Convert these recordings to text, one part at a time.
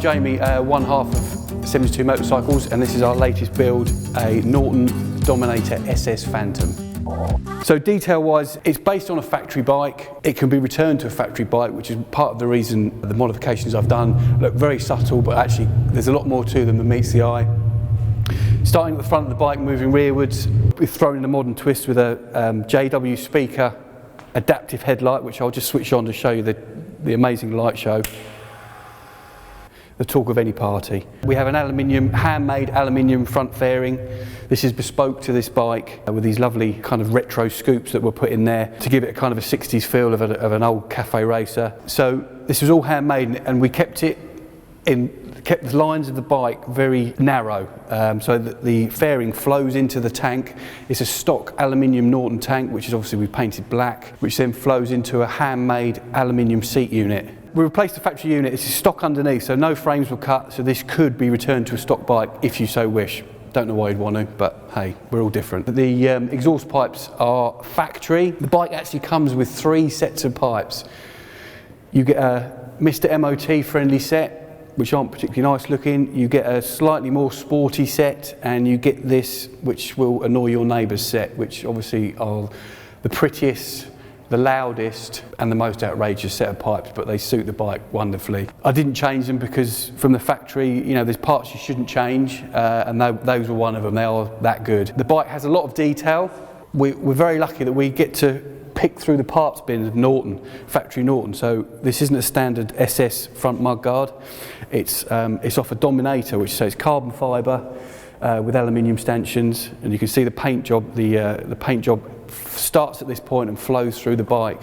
Jamie, one half of 72 Motorcycles, and this is our latest build, a Norton Dominator SS Phantom. So detail-wise, it's based on a factory bike. It can be returned to a factory bike, which is part of the reason the modifications I've done look very subtle, but actually there's a lot more to them than meets the eye. Starting at the front of the bike, moving rearwards, we've thrown in a modern twist with a JW speaker adaptive headlight, which I'll just switch on to show you the amazing light show. The talk of any party. We have an handmade aluminium front fairing. This is bespoke to this bike with these lovely kind of retro scoops that were put in there to give it a kind of a 60s feel of an old cafe racer. So this was all handmade, and we kept the lines of the bike very narrow, so that the fairing flows into the tank. It's a stock aluminium Norton tank, which is obviously we painted black, which then flows into a handmade aluminium seat unit. We replaced the factory unit. This is stock underneath, so no frames were cut, so this could be returned to a stock bike if you so wish. Don't know why you'd want to, but hey, we're all different. The exhaust pipes are factory. The bike actually comes with 3 sets of pipes. You get a Mr. MOT friendly set, which aren't particularly nice looking. You get a slightly more sporty set, and you get this, which will annoy your neighbours set, which obviously are the prettiest, the loudest and the most outrageous set of pipes, but they suit the bike wonderfully. I didn't change them because from the factory, you know, there's parts you shouldn't change, and those were one of them. They are that good. The bike has a lot of detail. We're very lucky that we get to pick through the parts bins of Norton, factory Norton. So this isn't a standard SS front mudguard. It's off a Dominator, which says carbon fibre with aluminium stanchions, and you can see the paint job. The paint job starts at this point and flows through the bike.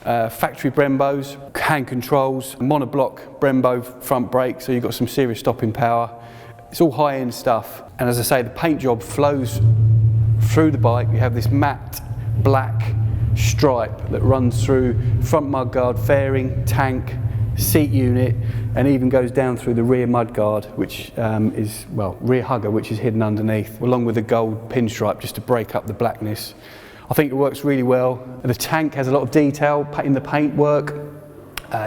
Factory Brembos, hand controls, monoblock Brembo front brake, so you've got some serious stopping power. It's all high-end stuff, and as I say, the paint job flows through the bike. You have this matte black stripe that runs through front mudguard, fairing, tank, seat unit, and even goes down through the rear mudguard, which is, well, rear hugger, which is hidden underneath, along with a gold pinstripe just to break up the blackness. I think it works really well. The tank has a lot of detail in the paintwork.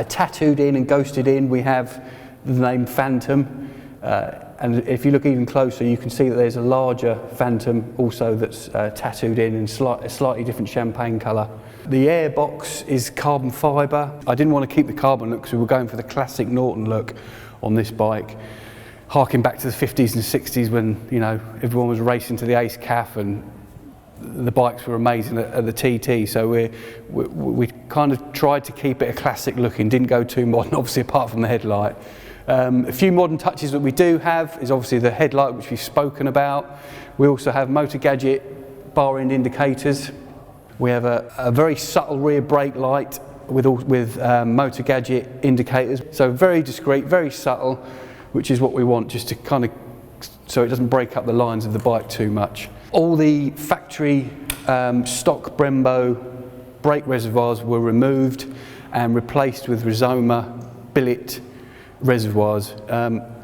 Tattooed in and ghosted in, we have the name Phantom. And if you look even closer, you can see that there's a larger Phantom also that's tattooed in a slightly different champagne colour. The airbox is carbon fibre. I didn't want to keep the carbon look because we were going for the classic Norton look on this bike, harking back to the 50s and 60s when, you know, everyone was racing to the Ace Calf and the bikes were amazing at the TT, so we kind of tried to keep it a classic looking, didn't go too modern, obviously, apart from the headlight. A few modern touches that we do have is obviously the headlight, which we've spoken about. We also have Motor Gadget bar end indicators. We have a very subtle rear brake light with Motor Gadget indicators, so very discreet, very subtle, which is what we want, just to kind of, so it doesn't break up the lines of the bike too much. All the factory stock Brembo brake reservoirs were removed and replaced with Rizoma billet reservoirs.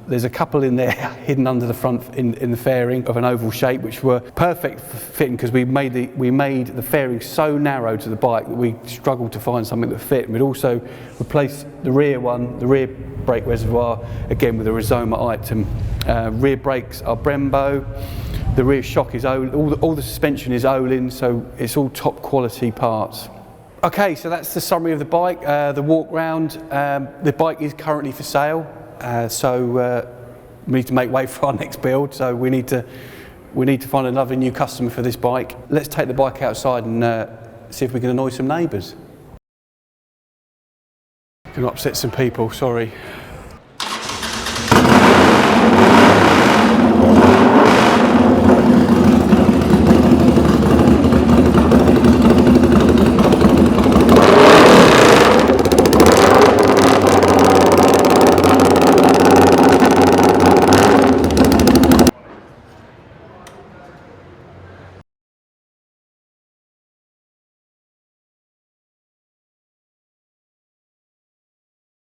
There's a couple in there hidden under the front in the fairing of an oval shape, which were perfect for fitting because we made the fairing so narrow to the bike that we struggled to find something that fit. And we'd also replaced the rear brake reservoir again with a Rizoma item. Rear brakes are Brembo. The rear shock is Olin, all the suspension is Olin, so it's all top quality parts. Okay, so that's the summary of the bike, the walk round. The bike is currently for sale, so we need to make way for our next build, so we need to find another new customer for this bike. Let's take the bike outside and see if we can annoy some neighbours. Gonna upset some people, sorry.